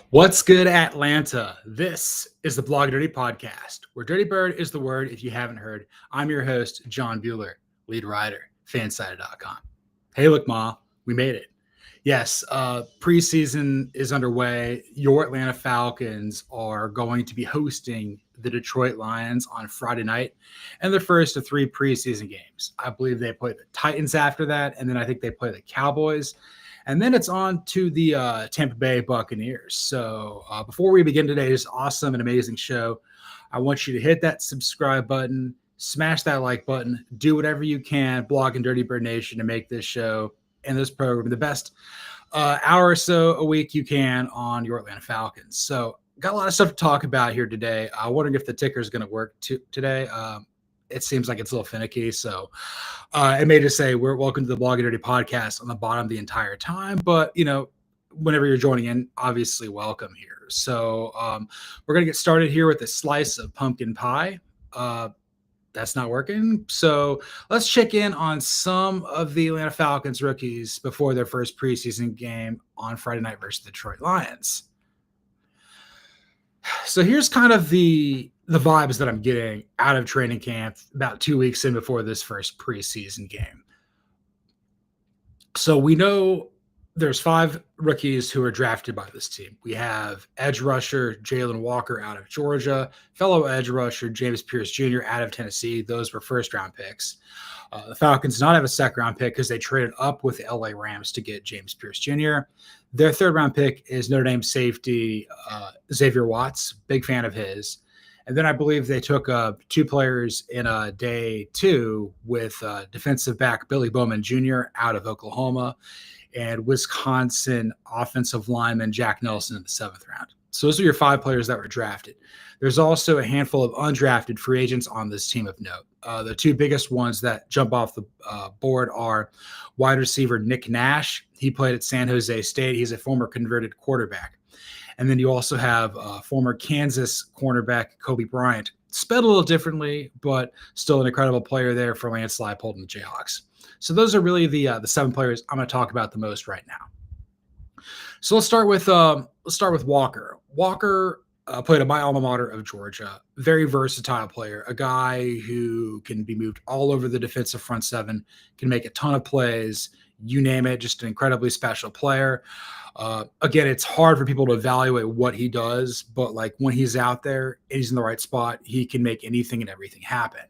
What's good, Atlanta? This is the Blog Dirty Podcast, where Dirty Bird is the word if you haven't heard. I'm your host, John Bueller, lead writer, fansided.com. Hey, look, Ma, we made it. Yes, preseason is underway. Your Atlanta Falcons are going to be hosting the Detroit Lions on Friday night, and the first of three preseason games. I believe they play the Titans after that, and then I think they play the Cowboys. And then it's on to the Tampa Bay Buccaneers. So before we begin today's awesome and amazing show, I want you to hit that subscribe button, smash that like button, do whatever you can, Blog and Dirty Bird Nation, to make this show and this program the best hour or so a week you can on your Atlanta Falcons. So got a lot of stuff to talk about here today. I'm wondering if the ticker is going to work today. It seems like it's a little finicky. So it may just say, we're welcome to the Blog and Dirty Podcast on the bottom the entire time. But, whenever you're joining in, obviously welcome here. So we're going to get started here with a slice of pumpkin pie. That's not working. So let's check in on some of the Atlanta Falcons rookies before their first preseason game on Friday night versus the Detroit Lions. So here's kind of the vibes that I'm getting out of training camp about 2 weeks in before this first preseason game. So we know there's 5 rookies who are drafted by this team. We have edge rusher Jalen Walker out of Georgia, fellow edge rusher James Pearce Jr. out of Tennessee. Those were first-round picks. The Falcons did not have a second-round pick because they traded up with the LA Rams to get James Pearce Jr. Their third-round pick is Notre Dame safety Xavier Watts, big fan of his. And then I believe they took 2 players in day 2 with defensive back Billy Bowman Jr. out of Oklahoma and Wisconsin offensive lineman Jack Nelson in the 7th round. So those are your 5 players that were drafted. There's also a handful of undrafted free agents on this team of note. The 2 biggest ones that jump off the board are wide receiver Nick Nash. He played at San Jose State. He's a former converted quarterback. And then you also have former Kansas cornerback Kobe Bryant. Spelled a little differently, but still an incredible player there for Lance Leipold and the Jayhawks. So those are really the 7 players I'm going to talk about the most right now. So let's start with Walker. Walker played at my alma mater of Georgia. Very versatile player, a guy who can be moved all over the defensive front 7, can make a ton of plays, you name it, just an incredibly special player. Again, it's hard for people to evaluate what he does, but like when he's out there and he's in the right spot, he can make anything and everything happen.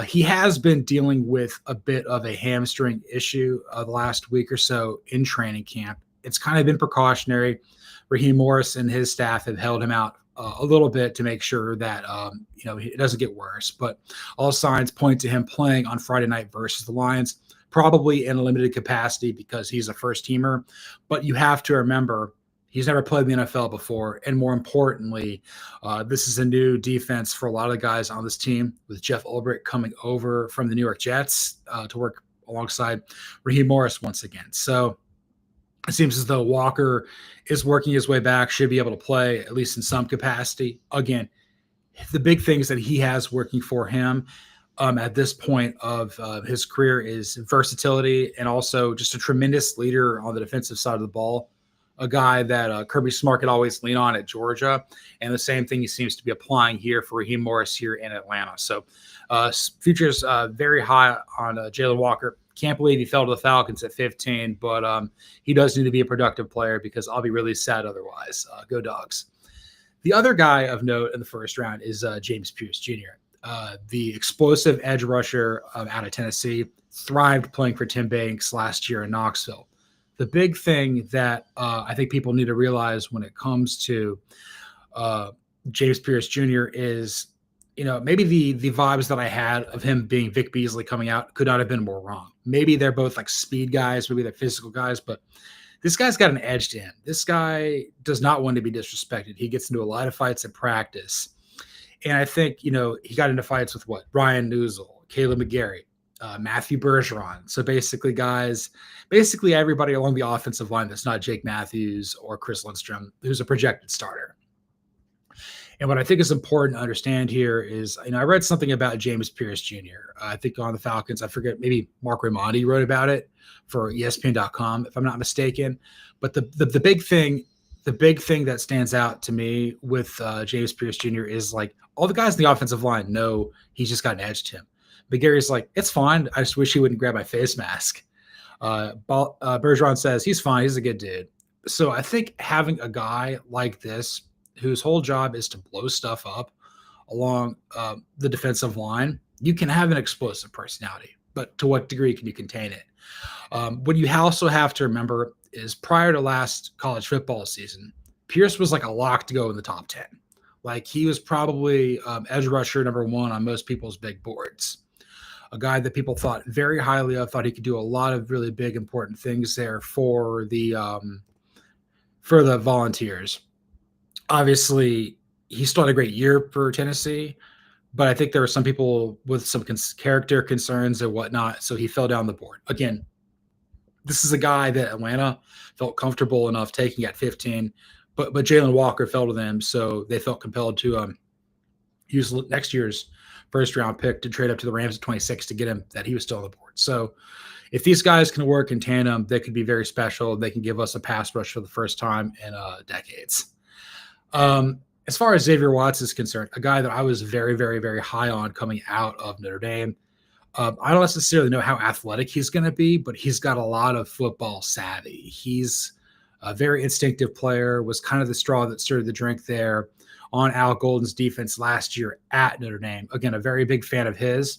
He has been dealing with a bit of a hamstring issue the last week or so in training camp. It's kind of been precautionary. Raheem Morris and his staff have held him out a little bit to make sure that it doesn't get worse. But all signs point to him playing on Friday night versus the Lions, probably in a limited capacity because he's a first-teamer. But you have to remember, he's never played in the NFL before. And more importantly, this is a new defense for a lot of the guys on this team, with Jeff Ulbrich coming over from the New York Jets to work alongside Raheem Morris once again. So it seems as though Walker is working his way back, should be able to play at least in some capacity. Again, the big things that he has working for him at this point of his career is versatility and also just a tremendous leader on the defensive side of the ball, a guy that Kirby Smart could always lean on at Georgia. And the same thing he seems to be applying here for Raheem Morris here in Atlanta. So futures very high on Jalen Walker. Can't believe he fell to the Falcons at 15, but he does need to be a productive player because I'll be really sad otherwise. Go Dogs. The other guy of note in the first round is James Pearce Jr., the explosive edge rusher out of Tennessee, thrived playing for Tim Banks last year in Knoxville. The big thing that I think people need to realize when it comes to James Pearce Jr. is, maybe the vibes that I had of him being Vic Beasley coming out could not have been more wrong. Maybe they're both like speed guys, maybe they're physical guys, but this guy's got an edge to him. This guy does not want to be disrespected. He gets into a lot of fights in practice. And I think, he got into fights with Brian Newsel, Kaleb McGary, Matthew Bergeron. So basically everybody along the offensive line that's not Jake Matthews or Chris Lindstrom, who's a projected starter. And what I think is important to understand here is, I read something about James Pearce Jr. I think on the Falcons, I forget, maybe Mark Raimondi wrote about it for ESPN.com, if I'm not mistaken. But the big thing the big thing that stands out to me with James Pearce Jr. is like all the guys in the offensive line know he's just got an edge to him. McGary's like, it's fine. I just wish he wouldn't grab my face mask. Bergeron says he's fine. He's a good dude. So I think having a guy like this whose whole job is to blow stuff up along the defensive line, you can have an explosive personality, but to what degree can you contain it? What you also have to remember is prior to last college football season, Pearce was like a lock to go in the top 10. Like he was probably edge rusher number 1 on most people's big boards. A guy that people thought very highly of, thought he could do a lot of really big, important things there for the Volunteers. Obviously, he still had a great year for Tennessee, but I think there were some people with some character concerns and whatnot, so he fell down the board. Again, this is a guy that Atlanta felt comfortable enough taking at 15, but Jalen Walker fell to them, so they felt compelled to use next year's first-round pick to trade up to the Rams at 26 to get him that he was still on the board. So if these guys can work in tandem, they could be very special. They can give us a pass rush for the first time in decades. As far as Xavier Watts is concerned, a guy that I was very, very, very high on coming out of Notre Dame. I don't necessarily know how athletic he's going to be, but he's got a lot of football savvy. He's a very instinctive player, was kind of the straw that stirred the drink there on Al Golden's defense last year at Notre Dame. Again, a very big fan of his.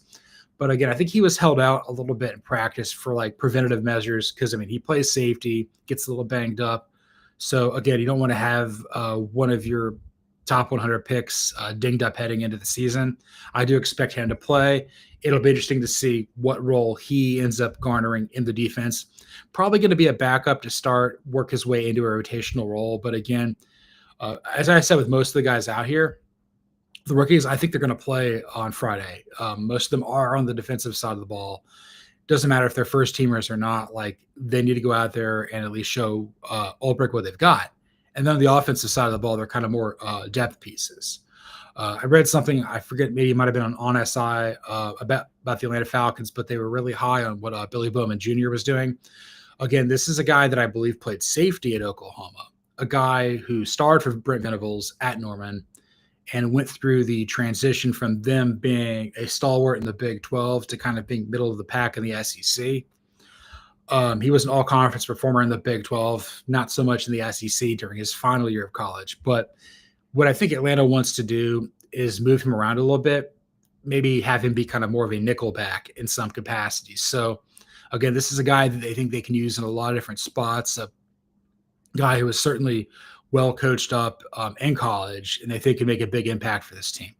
But again, I think he was held out a little bit in practice for like preventative measures because, I mean, he plays safety, gets a little banged up. So again, you don't want to have one of your top 100 picks dinged up heading into the season. I do expect him to play. It'll be interesting to see what role he ends up garnering in the defense. Probably going to be a backup to start, work his way into a rotational role. But again, as I said with most of the guys out here, the rookies, I think they're going to play on Friday. Most of them are on the defensive side of the ball. Doesn't matter if they're first teamers or not. Like they need to go out there and at least show Ulbrich what they've got. And then on the offensive side of the ball, they're kind of more depth pieces. I read something, I forget, maybe it might have been on SI about the Atlanta Falcons, but they were really high on what Billy Bowman Jr. was doing. Again, this is a guy that I believe played safety at Oklahoma, a guy who starred for Brent Venables at Norman and went through the transition from them being a stalwart in the Big 12 to kind of being middle of the pack in the SEC. He was an all-conference performer in the Big 12, not so much in the SEC during his final year of college. But what I think Atlanta wants to do is move him around a little bit, maybe have him be kind of more of a nickel back in some capacities. So, again, this is a guy that they think they can use in a lot of different spots, a guy who was certainly well coached up in college, and they think can make a big impact for this team.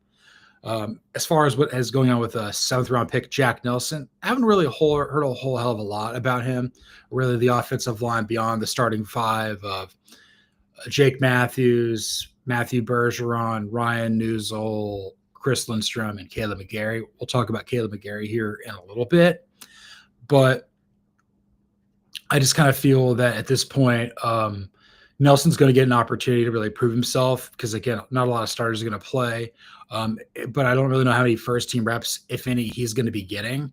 As far as what is going on with a 7th-round pick, Jack Nelson, I haven't really heard a whole hell of a lot about him. Really, the offensive line beyond the starting 5 of Jake Matthews, Matthew Bergeron, Ryan Newsel, Chris Lindstrom, and Kaleb McGary. We'll talk about Kaleb McGary here in a little bit. But I just kind of feel that at this point, Nelson's going to get an opportunity to really prove himself because, again, not a lot of starters are going to play. But I don't really know how many first-team reps, if any, he's going to be getting.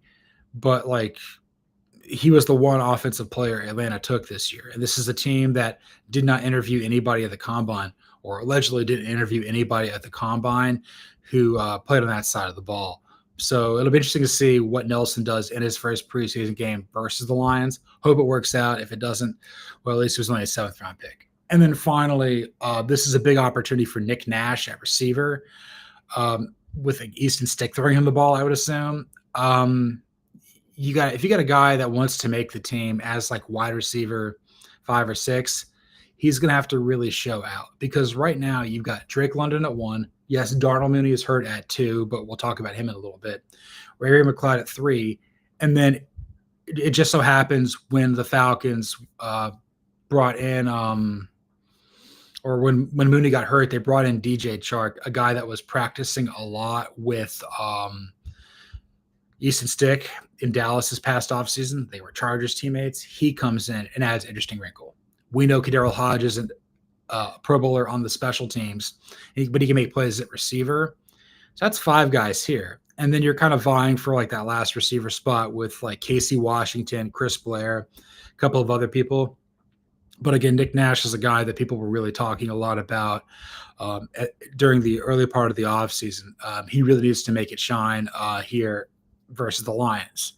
But, like, he was the one offensive player Atlanta took this year. And this is a team that did not interview anybody at the Combine or allegedly didn't interview anybody at the Combine who played on that side of the ball. So it'll be interesting to see what Nelson does in his first preseason game versus the Lions. Hope it works out. If it doesn't, well, at least it was only a 7th-round pick. And then finally, this is a big opportunity for Nick Nash at receiver with Easton Stick throwing him the ball, I would assume. If you got a guy that wants to make the team as like wide receiver 5 or 6, he's going to have to really show out because right now you've got Drake London at 1. Yes, Darnell Mooney is hurt at 2, but we'll talk about him in a little bit. Ray McLeod at 3. And then it just so happens when the Falcons brought in or when Mooney got hurt, they brought in DJ Chark, a guy that was practicing a lot with Easton Stick in Dallas this past offseason. They were Chargers teammates. He comes in and adds an interesting wrinkle. We know Kaderil Hodge isn't a Pro Bowler on the special teams, but he can make plays at receiver. So that's 5 guys here. And then you're kind of vying for like that last receiver spot with like Casey Washington, Chris Blair, a couple of other people. But again, Nick Nash is a guy that people were really talking a lot about during the early part of the offseason. He really needs to make it shine here versus the Lions.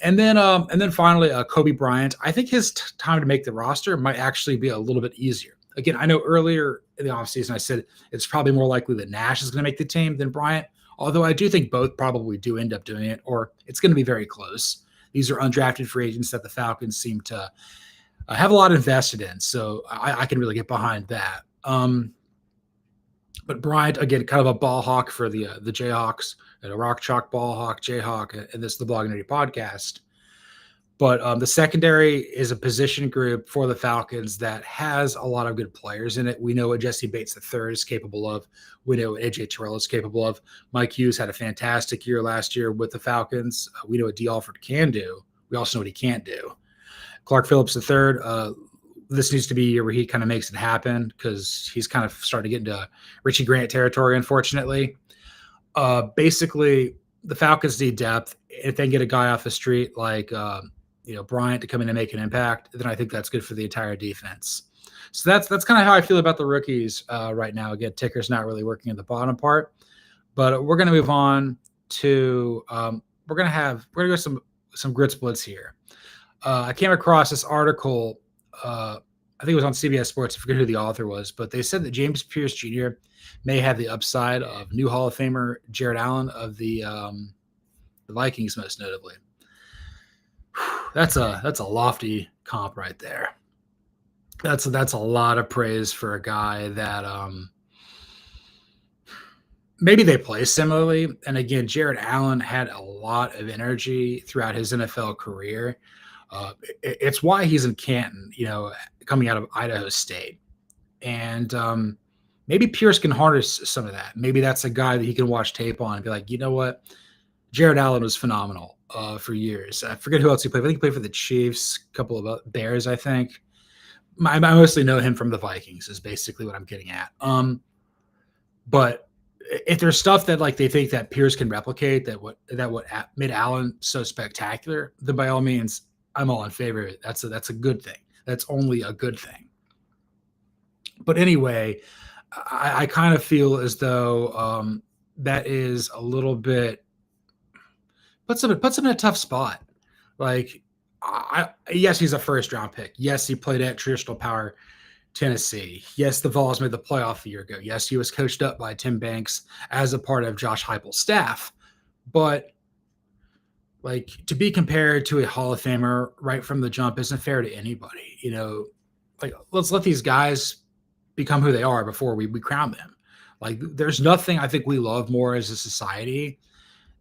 And then finally, Kobe Bryant. I think his time to make the roster might actually be a little bit easier. Again, I know earlier in the offseason I said it's probably more likely that Nash is going to make the team than Bryant, although I do think both probably do end up doing it, or it's going to be very close. These are undrafted free agents that the Falcons seem to have a lot invested in, so I can really get behind that. But Bryant, again, kind of a ball hawk for the Jayhawks, and a rock chalk ball hawk, Jayhawk, and this is the Blog Nitty podcast. But the secondary is a position group for the Falcons that has a lot of good players in it. We know what Jesse Bates III is capable of. We know what AJ Terrell is capable of. Mike Hughes had a fantastic year last year with the Falcons. We know what D. Alford can do. We also know what he can't do. Clark Phillips III, this needs to be a year where he kind of makes it happen because he's kind of starting to get into Richie Grant territory, unfortunately. Basically, the Falcons need depth. If they can get a guy off the street like Bryant to come in and make an impact, then I think that's good for the entire defense. So that's kind of how I feel about the rookies right now. Again, Ticker's not really working in the bottom part, but we're going to move on to we're going to go some grit splits here. I came across this article. I think it was on CBS Sports. I forget who the author was, but they said that James Pearce Jr. may have the upside of new Hall of Famer Jared Allen of the Vikings, most notably. That's a lofty comp right there. That's a lot of praise for a guy that maybe they play similarly. And again, Jared Allen had a lot of energy throughout his NFL career. It's why he's in Canton, coming out of Idaho State. And maybe Pierce can harness some of that. Maybe that's a guy that he can watch tape on and be like, you know what? Jared Allen was phenomenal for years. I forget who else he played. I think he played for the Chiefs, a couple of Bears, I think. I mostly know him from the Vikings is basically what I'm getting at. But if there's stuff that like they think that Pierce can replicate, that what made Allen so spectacular, then by all means, I'm all in favor of it. That's a good thing. That's only a good thing. But anyway, I kind of feel as though that is a little bit puts him in a tough spot. Like, yes, he's a first round pick. Yes, he played at traditional power Tennessee. Yes, the Vols made the playoff a year ago. Yes, he was coached up by Tim Banks as a part of Josh Heupel's staff. But like, to be compared to a Hall of Famer right from the jump isn't fair to anybody. Like, let's let these guys become who they are before we crown them. Like, there's nothing I think we love more as a society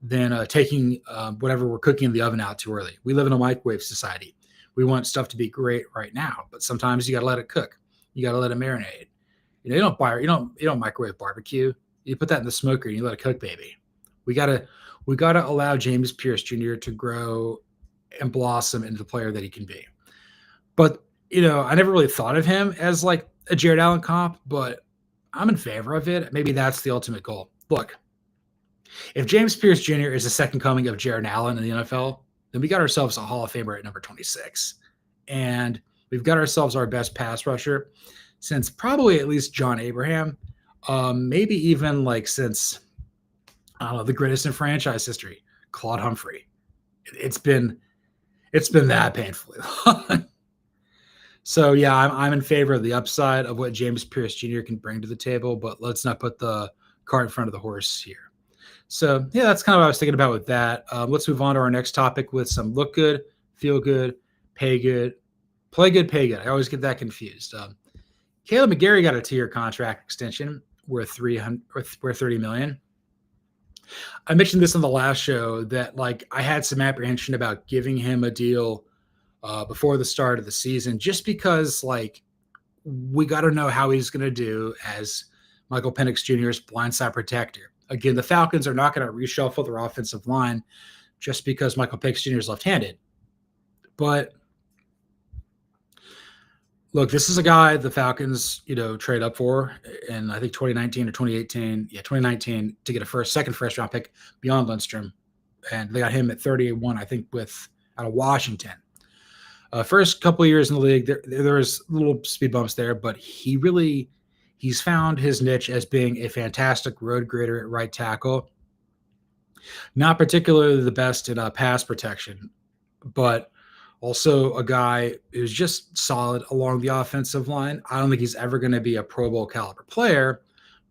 than taking whatever we're cooking in the oven out too early. We live in a microwave society. We want stuff to be great right now, but sometimes you got to let it cook. You got to let it marinate. You don't microwave barbecue. You put that in the smoker and you let it cook, baby. We gotta allow James Pearce Jr. to grow and blossom into the player that he can be. But I never really thought of him as like a Jared Allen comp, but I'm in favor of it. Maybe that's the ultimate goal. Look, if James Pearce Jr. is the second coming of Jared Allen in the NFL, then we got ourselves a Hall of Famer at number 26. And we've got ourselves our best pass rusher since probably at least John Abraham, maybe even like since, I don't know, the greatest in franchise history, Claude Humphrey. It's been that painfully long. So, yeah, I'm in favor of the upside of what James Pearce Jr. can bring to the table, but let's not put the cart in front of the horse here. So, yeah, that's kind of what I was thinking about with that. Let's move on to our next topic with some look good, feel good, pay good, play good, pay good. I always get that confused. Kaleb McGary got a 2-year contract extension worth $30 million. I mentioned this on the last show that like I had some apprehension about giving him a deal before the start of the season, just because like we got to know how he's going to do as Michael Penix Jr.'s blindside protector. Again, the Falcons are not going to reshuffle their offensive line just because Michael Penix Jr. is left-handed. But look, this is a guy the Falcons, trade up for in I think 2019 or 2018. Yeah, 2019 to get a second first-round pick beyond Lindstrom, and they got him at 31, I think, out of Washington. First couple of years in the league, there was little speed bumps there, but he's found his niche as being a fantastic road grader at right tackle. Not particularly the best in pass protection, but also a guy who's just solid along the offensive line. I don't think he's ever going to be a Pro Bowl caliber player,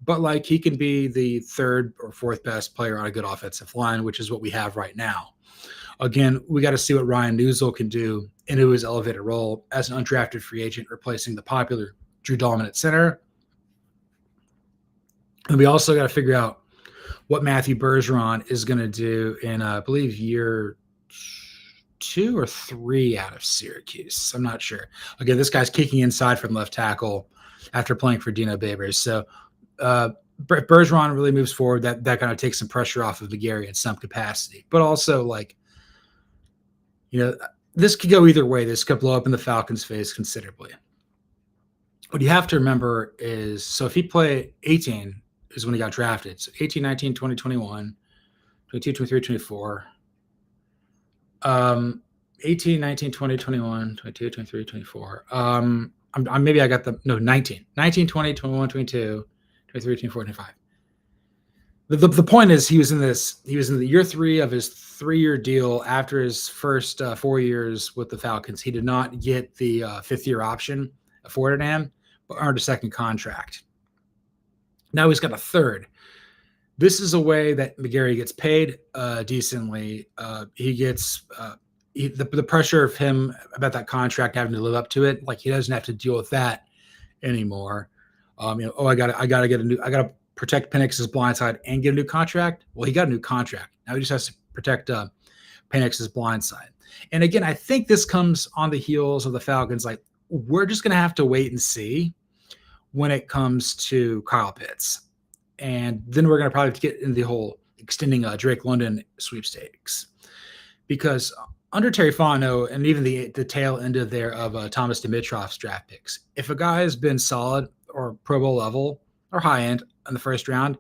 but like he can be the third or fourth best player on a good offensive line, which is what we have right now. Again, we got to see what Ryan Newsel can do into his elevated role as an undrafted free agent, replacing the popular Drew Dalman at center. And we also got to figure out what Matthew Bergeron is going to do in, I believe, year 2 or 3 out of Syracuse. I'm not sure. Again, this guy's kicking inside from left tackle after playing for Dino Babers. So Bergeron really moves forward. That kind of takes some pressure off of McGary in some capacity. But also, like, this could go either way. This could blow up in the Falcons' face considerably. What you have to remember is, so if he played 18 is when he got drafted. So 18, 19, 20, 21, 22, 23, 24. 18, 19, 20, 21, 22, 23, 24. Maybe I got 19. 19, 20, 21, 22, 23, 24, 25. The point is he was in the year 3 of his 3-year deal after his first 4 years with the Falcons. He did not get the 5th-year option afforded him, but earned a second contract. Now he's got a third. This is a way that McGary gets paid decently. He gets the pressure of him about that contract having to live up to it. Like, he doesn't have to deal with that anymore. I gotta protect Penix's blind side and get a new contract. Well, he got a new contract. Now he just has to protect Penix's blind side. And again, I think this comes on the heels of the Falcons. Like, we're just gonna have to wait and see when it comes to Kyle Pitts. And then we're going to probably get into the whole extending Drake London sweepstakes. Because under Terry Fontenot and even the tail end of Thomas Dimitrov's draft picks, if a guy has been solid or Pro Bowl level or high end in the first round,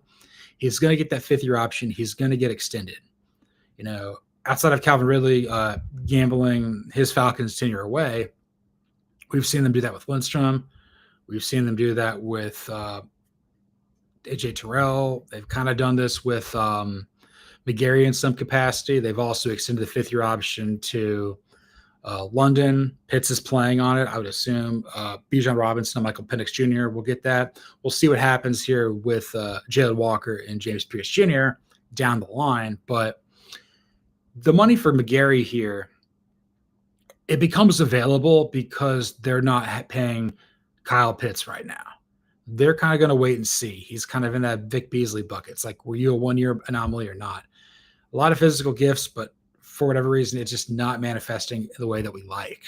he's going to get that 5th-year option. He's going to get extended. Outside of Calvin Ridley gambling his Falcons tenure away, we've seen them do that with Lindstrom. We've seen them do that with AJ Terrell. They've kind of done this with McGary in some capacity. They've also extended the 5th-year option to London. Pitts is playing on it. I would assume Bijan Robinson and Michael Penix Jr. will get that. We'll see what happens here with Jalen Walker and James Pearce Jr. down the line. But the money for McGary here, it becomes available because they're not paying Kyle Pitts right now. They're kind of going to wait and see. He's kind of in that Vic Beasley bucket. It's like, were you a 1-year anomaly or not? A lot of physical gifts, but for whatever reason, it's just not manifesting the way that we like.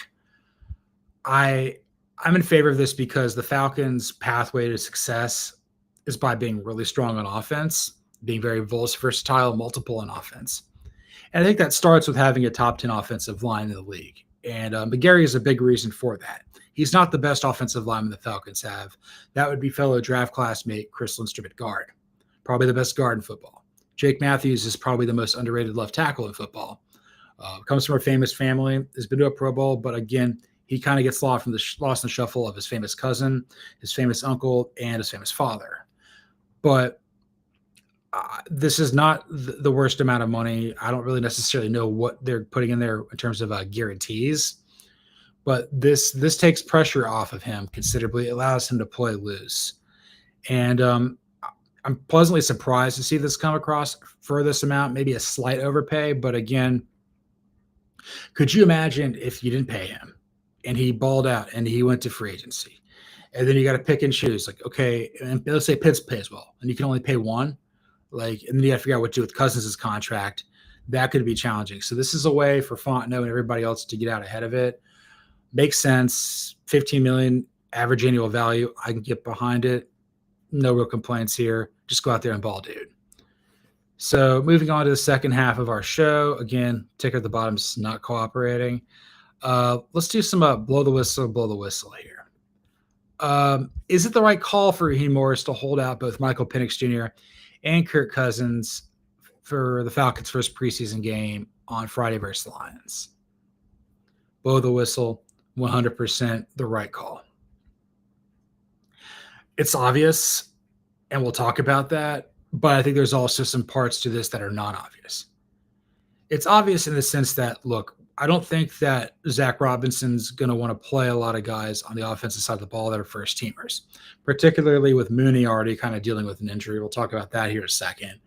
I'm in favor of this because the Falcons' pathway to success is by being really strong on offense, being very versatile, multiple on offense. And I think that starts with having a top 10 offensive line in the league. And McGary is a big reason for that. He's not the best offensive lineman the Falcons have. That would be fellow draft classmate Chris Lindstrom at guard. Probably the best guard in football. Jake Matthews is probably the most underrated left tackle in football. Comes from a famous family, has been to a Pro Bowl, but again, he kind of gets lost in the shuffle of his famous cousin, his famous uncle, and his famous father. But this is not the worst amount of money. I don't really necessarily know what they're putting in there in terms of guarantees. But this takes pressure off of him considerably. It allows him to play loose. And I'm pleasantly surprised to see this come across for this amount, maybe a slight overpay. But again, could you imagine if you didn't pay him and he balled out and he went to free agency? And then you got to pick and choose. Like, okay, and let's say Pitts pays well and you can only pay one. And then you got to figure out what to do with Cousins' contract. That could be challenging. So this is a way for Fontenot and everybody else to get out ahead of it. Makes sense. $15 million average annual value. I can get behind it. No real complaints here. Just go out there and ball, dude. So moving on to the second half of our show. Again, ticker at the bottom is not cooperating. Let's do some blow the whistle here. Is it the right call for Raheem Morris to hold out both Michael Penix Jr. and Kirk Cousins for the Falcons' first preseason game on Friday versus the Lions? Blow the whistle 100% the right call. It's obvious, and we'll talk about that, but I think there's also some parts to this that are not obvious. It's obvious in the sense that, look, I don't think that Zach Robinson's going to want to play a lot of guys on the offensive side of the ball that are first teamers, particularly with Mooney already kind of dealing with an injury. We'll talk about that here in a second.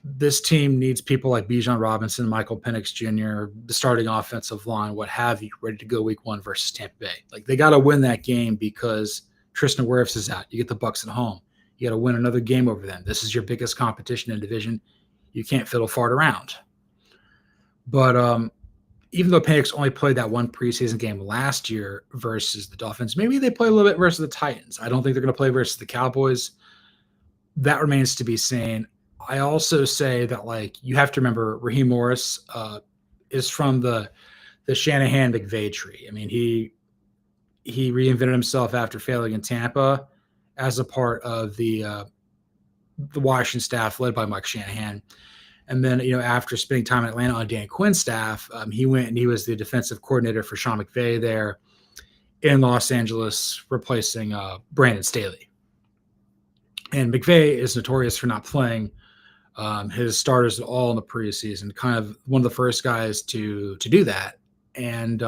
This team needs people like Bijan Robinson, Michael Penix Jr., the starting offensive line, what have you, ready to go week 1 versus Tampa Bay. Like, they got to win that game because Tristan Wirfs is out. You get the Bucs at home. You got to win another game over them. This is your biggest competition in division. You can't fiddle fart around. But even though Penix only played that one preseason game last year versus the Dolphins, maybe they play a little bit versus the Titans. I don't think they're going to play versus the Cowboys. That remains to be seen. I also say that, like, you have to remember Raheem Morris is from the Shanahan-McVay tree. I mean, he reinvented himself after failing in Tampa as a part of the Washington staff led by Mike Shanahan. And then, after spending time in Atlanta on Dan Quinn's staff, he went and he was the defensive coordinator for Sean McVay there in Los Angeles, replacing Brandon Staley. And McVay is notorious for not playing his starters at all in the preseason, kind of one of the first guys to do that. And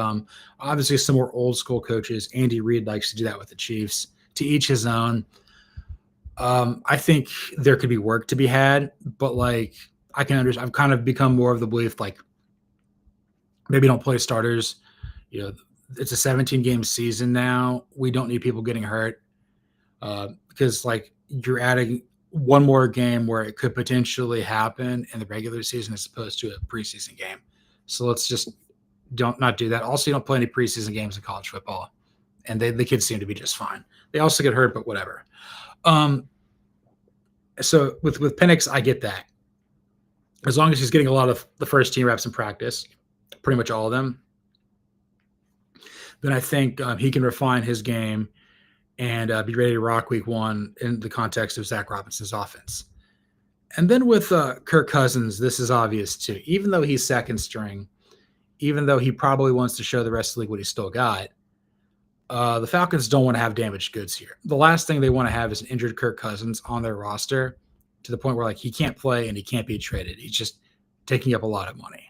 obviously some more old school coaches, Andy Reid likes to do that with the Chiefs, to each his own. I think there could be work to be had, but like, I can understand. I've kind of become more of the belief, like, maybe don't play starters. It's a 17-game season now. We don't need people getting hurt because, like, you're adding one more game where it could potentially happen in the regular season as opposed to a preseason game. So let's just not do that. Also, you don't play any preseason games in college football, and the kids seem to be just fine. They also get hurt, but whatever. So with Penix, I get that. As long as he's getting a lot of the first team reps in practice, pretty much all of them, then I think he can refine his game and be ready to rock week 1 in the context of Zach Robinson's offense. And then with Kirk Cousins, this is obvious too. Even though he's second string, even though he probably wants to show the rest of the league what he's still got, the Falcons don't want to have damaged goods here. The last thing they want to have is an injured Kirk Cousins on their roster, to the point where, like, he can't play and he can't be traded. He's just taking up a lot of money.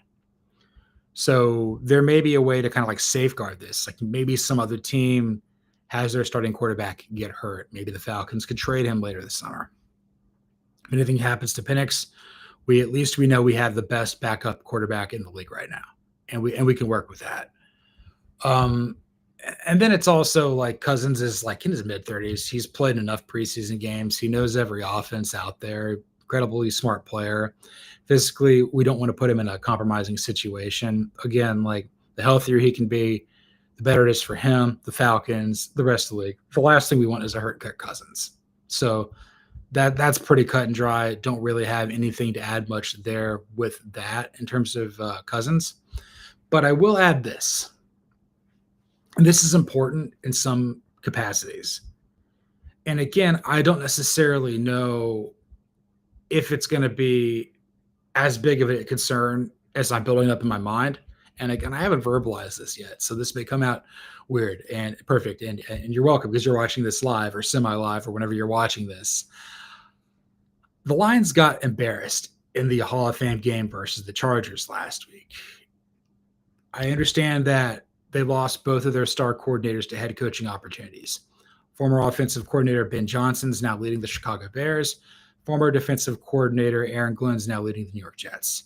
So there may be a way to kind of like safeguard this. Like, maybe some other team has their starting quarterback get hurt. Maybe the Falcons could trade him later this summer. If anything happens to Penix, we know we have the best backup quarterback in the league right now, and we can work with that. And then it's also like Cousins is like in his mid-30s. He's played enough preseason games. He knows every offense out there. Incredibly smart player. Physically, we don't want to put him in a compromising situation. Again, like, the healthier he can be, the better it is for him, the Falcons, the rest of the league. The last thing we want is a hurt Kirk Cousins. So that's pretty cut and dry. Don't really have anything to add much there with that in terms of Cousins. But I will add this. And this is important in some capacities. And again, I don't necessarily know if it's going to be as big of a concern as I'm building up in my mind. And again, I haven't verbalized this yet, so this may come out weird and perfect. And you're welcome, because you're watching this live or semi-live or whenever you're watching this. The Lions got embarrassed in the Hall of Fame game versus the Chargers last week. I understand that they lost both of their star coordinators to head coaching opportunities. Former offensive coordinator Ben Johnson is now leading the Chicago Bears. Former defensive coordinator Aaron Glenn is now leading the New York Jets.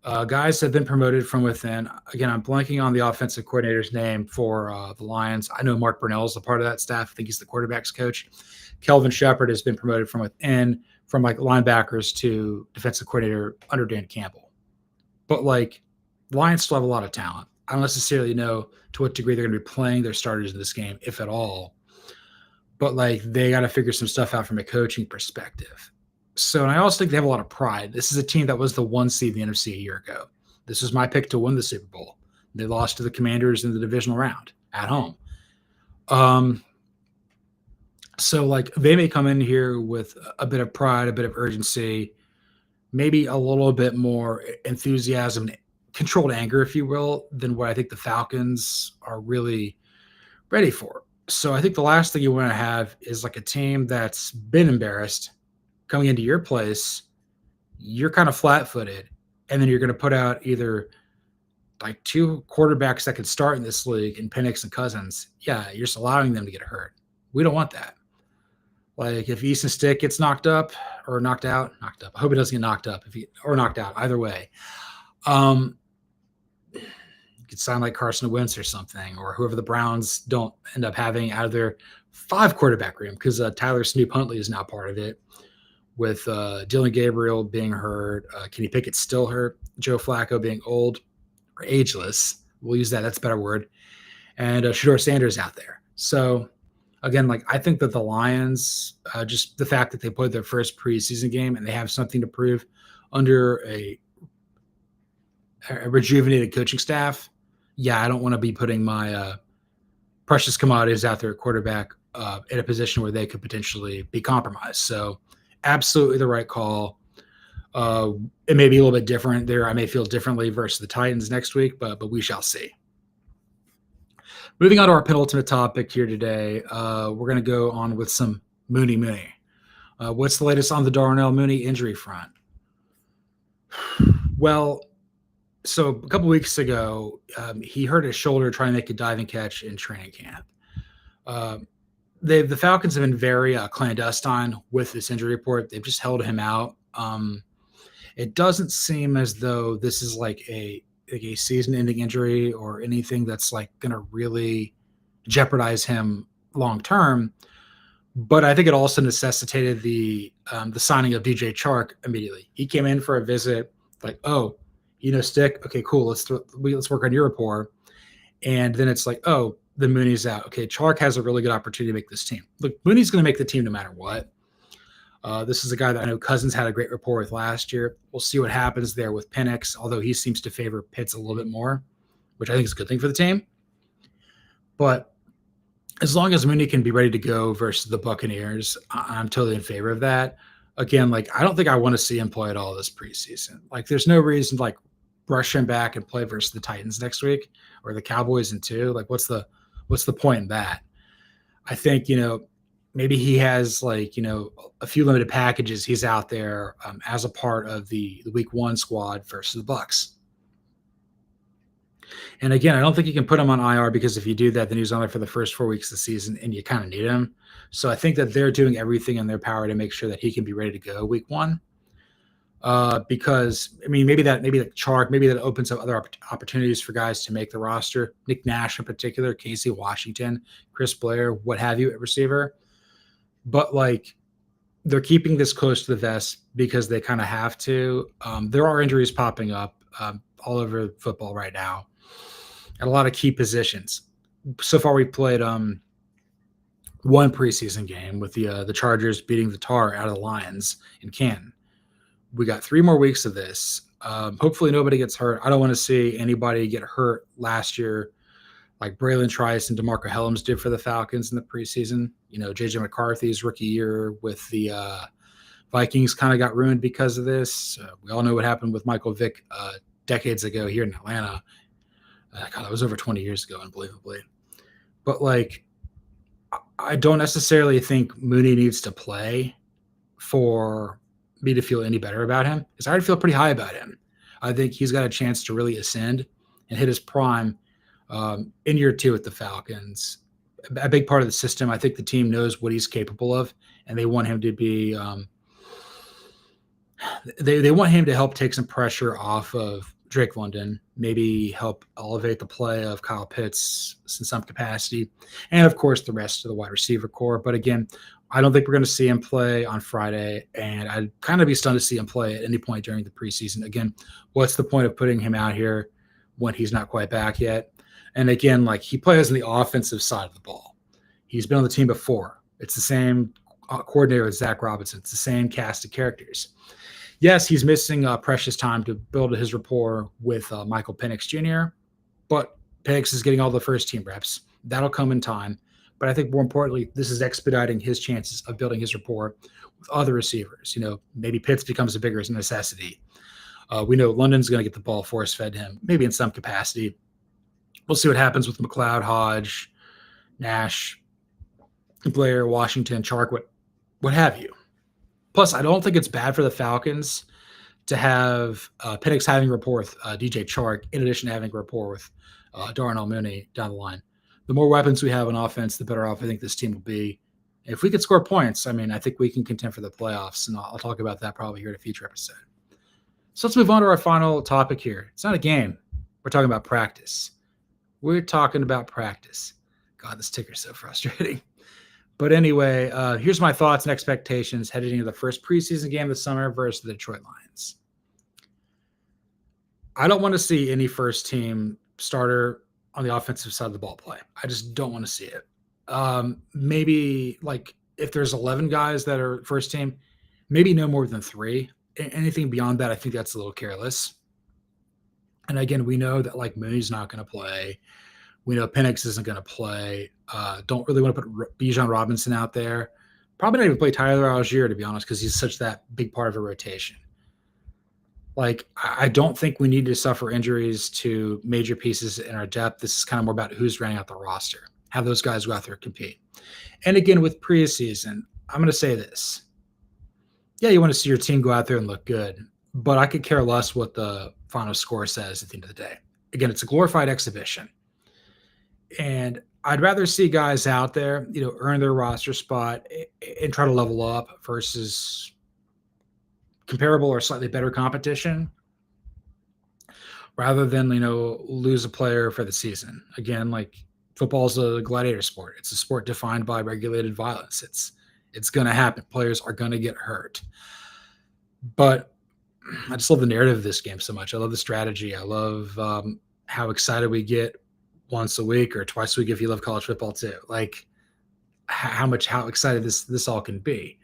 Guys have been promoted from within. Again, I'm blanking on the offensive coordinator's name for the Lions. I know Mark Brunell is a part of that staff. I think he's the quarterback's coach. Kelvin Shepard has been promoted from within, from like linebackers to defensive coordinator under Dan Campbell. But like, the Lions still have a lot of talent. I don't necessarily know to what degree they're going to be playing their starters in this game, if at all. But like, they got to figure some stuff out from a coaching perspective. So, and I also think they have a lot of pride. This is a team that was the 1 seed in the NFC a year ago. This was my pick to win the Super Bowl. They lost to the Commanders in the divisional round at home. So like, they may come in here with a bit of pride, a bit of urgency, maybe a little bit more enthusiasm, controlled anger, if you will, than what I think the Falcons are really ready for. So I think the last thing you want to have is like a team that's been embarrassed coming into your place. You're kind of flat-footed, and then you're going to put out either like two quarterbacks that could start in this league in Penix and Cousins. Yeah, you're just allowing them to get hurt. We don't want that. Like if Easton Stick gets knocked up or knocked out. I hope he doesn't get knocked up or knocked out. Either way, it could sound like Carson Wentz or something, or whoever the Browns don't end up having out of their 5 quarterback room, because Tyler Snoop Huntley is now part of it, with Dylan Gabriel being hurt, Kenny Pickett's still hurt, Joe Flacco being old or ageless. We'll use that. That's a better word. And Shedeur Sanders out there. So again, like I think that the Lions, just the fact that they played their first preseason game and they have something to prove under a rejuvenated coaching staff. Yeah, I don't want to be putting my precious commodities out there at quarterback in a position where they could potentially be compromised. So absolutely the right call. It may be a little bit different there. I may feel differently versus the Titans next week, but we shall see. Moving on to our penultimate topic here today, we're going to go on with some Mooney. What's the latest on the Darnell Mooney injury front? Well, so a couple weeks ago, he hurt his shoulder trying to make a diving catch in training camp. The Falcons have been very clandestine with this injury report. They've just held him out. It doesn't seem as though this is like a season-ending injury or anything that's like going to really jeopardize him long-term. But I think it also necessitated the signing of DJ Chark immediately. He came in for a visit, like, oh, Stick. Okay, cool. Let's work on your rapport. And then it's like, oh, then Mooney's out. Okay, Chark has a really good opportunity to make this team. Look, Mooney's going to make the team no matter what. This is a guy that I know Cousins had a great rapport with last year. We'll see what happens there with Penix, although he seems to favor Pitts a little bit more, which I think is a good thing for the team. But as long as Mooney can be ready to go versus the Buccaneers, I'm totally in favor of that. Again, like I don't think I want to see him play at all this preseason. Like there's no reason to like rush him back and play versus the Titans next week or the Cowboys in 2. Like what's the point in that? I think, maybe he has like, a few limited packages. He's out there as a part of the week 1 squad versus the Bucs. And again, I don't think you can put him on IR because if you do that, then he's on there for the first 4 weeks of the season and you kind of need him. So I think that they're doing everything in their power to make sure that he can be ready to go week 1. Because maybe like Chark, maybe that opens up other opportunities for guys to make the roster. Nick Nash in particular, Casey Washington, Chris Blair, what have you at receiver. But like they're keeping this close to the vest because they kind of have to. There are injuries popping up all over football right now at a lot of key positions. So far, we played one preseason game with the Chargers beating the tar out of the Lions in Canton. We got 3 more weeks of this. Hopefully nobody gets hurt. I don't want to see anybody get hurt last year like Braylon Trice and DeMarco Hellams did for the Falcons in the preseason. J.J. McCarthy's rookie year with the Vikings kind of got ruined because of this. We all know what happened with Michael Vick decades ago here in Atlanta. God, that was over 20 years ago, unbelievably. But, like, I don't necessarily think Mooney needs to play for me to feel any better about him, because I already feel pretty high about him. I think he's got a chance to really ascend and hit his prime in year 2 with the Falcons. A big part of the system. I think the team knows what he's capable of, and they want him to be they want him to help take some pressure off of Drake London, maybe help elevate the play of Kyle Pitts in some capacity, and of course the rest of the wide receiver core. But again, I don't think we're going to see him play on Friday, and I'd kind of be stunned to see him play at any point during the preseason. Again, what's the point of putting him out here when he's not quite back yet? And again, like he plays on the offensive side of the ball. He's been on the team before. It's the same coordinator with Zach Robinson. It's the same cast of characters. Yes, he's missing precious time to build his rapport with Michael Penix Jr., but Penix is getting all the first team reps. That'll come in time. But I think more importantly, this is expediting his chances of building his rapport with other receivers. Maybe Pitts becomes a bigger necessity. We know London's going to get the ball force-fed to him, maybe in some capacity. We'll see what happens with McLeod, Hodge, Nash, Blair, Washington, Chark, what have you. Plus, I don't think it's bad for the Falcons to have Penix having rapport with DJ Chark, in addition to having rapport with Darnell Mooney down the line. The more weapons we have on offense, the better off I think this team will be. If we could score points, I mean, I think we can contend for the playoffs, and I'll talk about that probably here in a future episode. So let's move on to our final topic here. It's not a game. We're talking about practice. We're talking about practice. God, this ticker's so frustrating. But anyway, here's my thoughts and expectations heading into the first preseason game this summer versus the Detroit Lions. I don't want to see any first team starter on the offensive side of the ball play. I just don't want to see it. Maybe like if there's 11 guys that are first team, maybe no more than 3. Anything beyond that, I think that's a little careless. And again, we know that like Mooney's not going to play. We know Penix isn't going to play. Don't really want to put Bijan Robinson out there. Probably not even play Tyler Algier, to be honest, because he's such that big part of a rotation. Like, I don't think we need to suffer injuries to major pieces in our depth. This is kind of more about who's running out the roster. Have those guys go out there and compete. And again, with preseason, I'm going to say this. Yeah, you want to see your team go out there and look good, but I could care less what the final score says at the end of the day. Again, it's a glorified exhibition. And I'd rather see guys out there, earn their roster spot and try to level up versus comparable or slightly better competition rather than, lose a player for the season. Again, like football is a gladiator sport. It's a sport defined by regulated violence. It's going to happen. Players are going to get hurt. But I just love the narrative of this game so much. I love the strategy. I love how excited we get once a week or twice a week if you love college football too. Like how excited this all can be.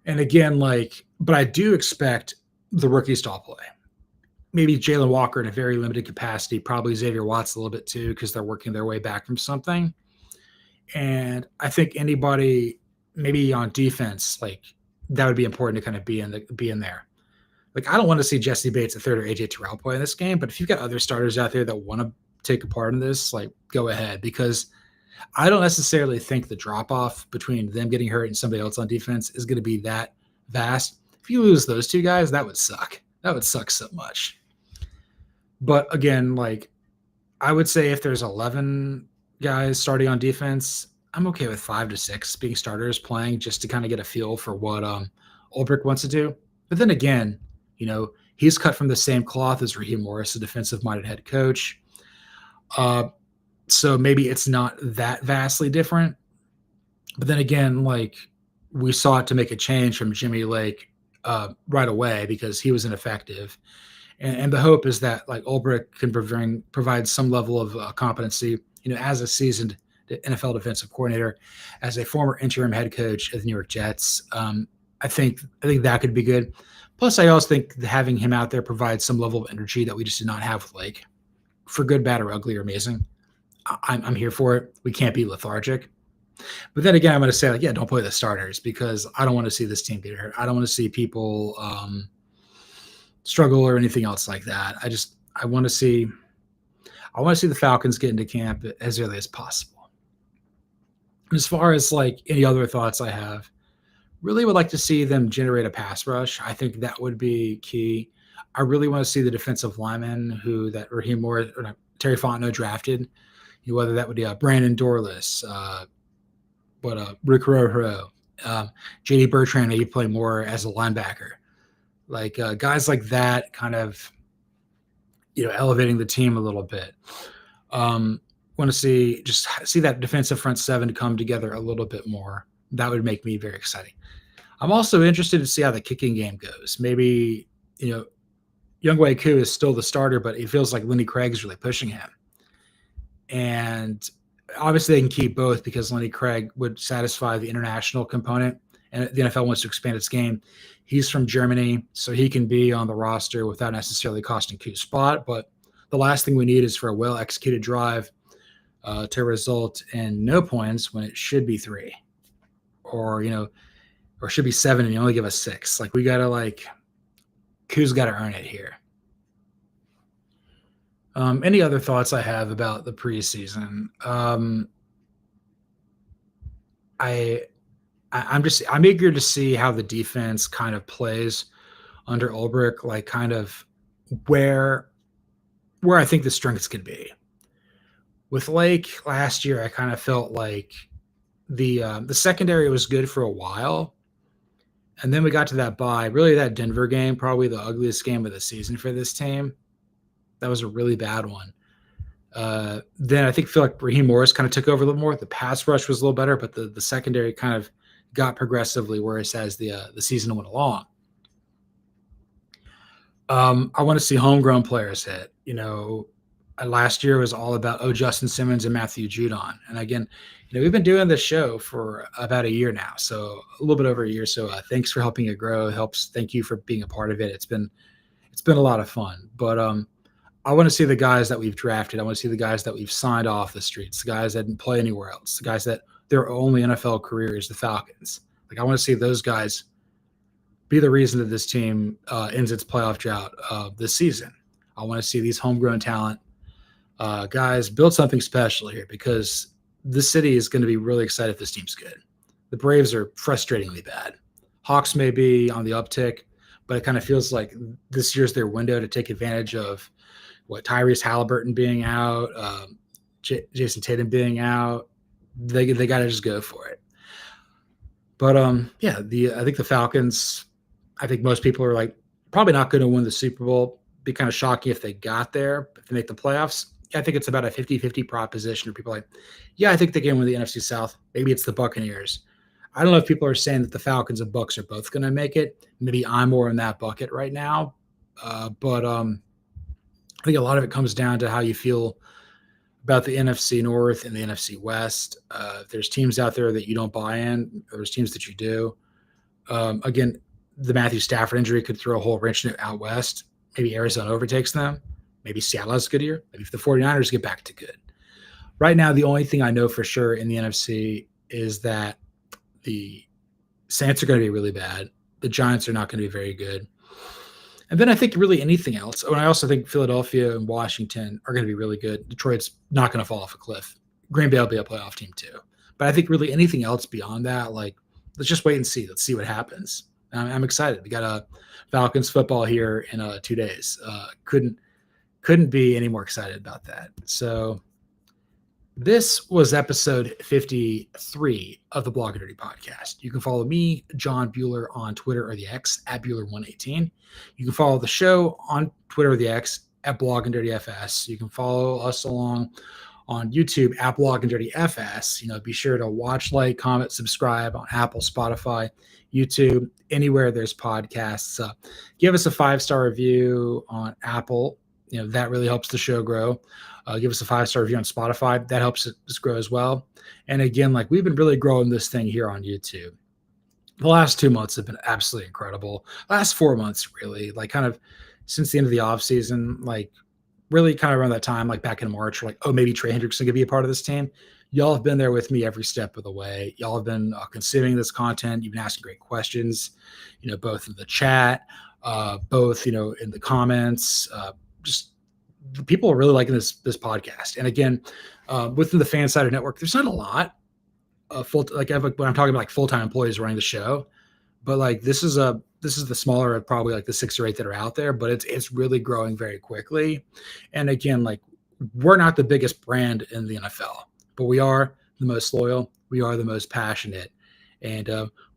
And again, but I do expect the rookies to all play. Maybe Jalen Walker in a very limited capacity, probably Xavier Watts a little bit too, because they're working their way back from something. And I think anybody maybe on defense, that would be important to kind of be in there. Like, I don't want to see Jesse Bates at third or AJ Terrell play in this game, but if you've got other starters out there that want to take a part in this, go ahead, because I don't necessarily think the drop-off between them getting hurt and somebody else on defense is going to be that vast. If you lose those two guys, that would suck. That would suck so much. But again, I would say if there's 11 guys starting on defense, I'm okay with 5 to 6 being starters playing just to kind of get a feel for what Ulbrich wants to do. But then again, he's cut from the same cloth as Raheem Morris, a defensive-minded head coach. So maybe it's not that vastly different. But then again, we sought to make a change from Jimmy Lake right away because he was ineffective. And the hope is that Ulbrich can provide some level of competency, as a seasoned NFL defensive coordinator, as a former interim head coach of the New York Jets. I think that could be good. Plus, I also think having him out there provides some level of energy that we just did not have with Lake. For good, bad, or ugly, or amazing, I'm here for it. We can't be lethargic. But then again, I'm going to say, don't play the starters because I don't want to see this team get hurt. I don't want to see people struggle or anything else like that. I want to see the Falcons get into camp as early as possible. And as far as any other thoughts I have, really would like to see them generate a pass rush. I think that would be key. I really want to see the defensive linemen that Raheem Morris or Terry Fontenot drafted, whether that would be Brandon Dorless, Rick Rohro, J.D. Bertrand, maybe play more as a linebacker. Guys like that kind of, elevating the team a little bit. Want to see that defensive front seven come together a little bit more. That would make me very exciting. I'm also interested to see how the kicking game goes. Maybe, Younghoe Koo is still the starter, but it feels like Lenny Craig is really pushing him. And obviously they can keep both because Lenny Craig would satisfy the international component, and the NFL wants to expand its game. He's from Germany, so he can be on the roster without necessarily costing Koo's spot. But the last thing we need is for a well-executed drive to result in no points when it should be 3. Or should be 7 and you only give us 6. We got to who's got to earn it here. Any other thoughts I have about the preseason? I'm eager to see how the defense kind of plays under Ulbrich, like kind of where I think the strengths could be. With Lake last year, I kind of felt like the secondary was good for a while, and then we got to that bye. Really, that Denver game, probably the ugliest game of the season for this team. That was a really bad one. Then I feel like Raheem Morris kind of took over a little more. The pass rush was a little better, but the secondary kind of got progressively worse as the season went along. I want to see homegrown players hit. Last year was all about Justin Simmons and Matthew Judon. And again, we've been doing this show for about a year now, so a little bit over a year. So thanks for helping it grow. Thank you for being a part of it. It's been a lot of fun. But I want to see the guys that we've drafted. I want to see the guys that we've signed off the streets, the guys that didn't play anywhere else, the guys that their only NFL career is the Falcons. Like, I want to see those guys be the reason that this team ends its playoff drought this season. I want to see these homegrown talent guys build something special here, because this city is going to be really excited if this team's good. The Braves are frustratingly bad. Hawks may be on the uptick, but it kind of feels like this year's their window to take advantage of Tyrese Halliburton being out, Jason Tatum being out. They got to just go for it. But I think the Falcons, I think most people are like probably not going to win the Super Bowl. Be kind of shocking if they got there, if they make the playoffs. I think it's about a 50-50 proposition where people are like, yeah, I think they can win the NFC South. Maybe it's the Buccaneers. I don't know if people are saying that the Falcons and Bucs are both going to make it. Maybe I'm more in that bucket right now. But I think a lot of it comes down to how you feel about the NFC North and the NFC West. If there's teams out there that you don't buy in, or there's teams that you do. Again, the Matthew Stafford injury could throw a whole wrench in it out west. Maybe Arizona overtakes them. Maybe Seattle has a good year. Maybe if the 49ers get back to good. Right now, the only thing I know for sure in the NFC is that the Saints are going to be really bad. The Giants are not going to be very good. And then I think really anything else. And I also think Philadelphia and Washington are going to be really good. Detroit's not going to fall off a cliff. Green Bay will be a playoff team too. But I think really anything else beyond that, like, let's just wait and see. Let's see what happens. I'm excited. We got a Falcons football here in 2 days. Couldn't be any more excited about that. So this was episode 53 of the Blog and Dirty Podcast. You can follow me, John Bueller, on Twitter or the X at Bueller118. You can follow the show on Twitter or the X at Blog and Dirty FS. You can follow us along on YouTube at Blog and Dirty FS. Be sure to watch, like, comment, subscribe on Apple, Spotify, YouTube, anywhere there's podcasts. Give us a 5-star review on Apple. That really helps the show grow. Give us a 5-star review on Spotify. That helps us grow as well. And again, we've been really growing this thing here on YouTube. The last 2 months have been absolutely incredible. Last 4 months, really, kind of since the end of the off season, really kind of around that time, back in March, maybe Trey Hendrickson going to be a part of this team. Y'all have been there with me every step of the way. Y'all have been consuming this content. You've been asking great questions, both in the chat, both, in the comments. Just people are really liking this podcast. And again, within the Fansided Network, there's not a lot of when I'm talking about full-time employees running the show, but this is the smaller of probably the 6 or 8 that are out there, but it's really growing very quickly. And again, we're not the biggest brand in the NFL, but we are the most loyal. We are the most passionate. And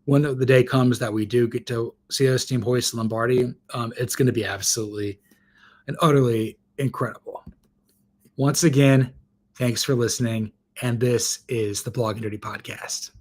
when the day comes that we do get to see this team hoist the Lombardi, it's going to be absolutely and utterly incredible. Once again, thanks for listening. And this is the Blog and Dirty Podcast.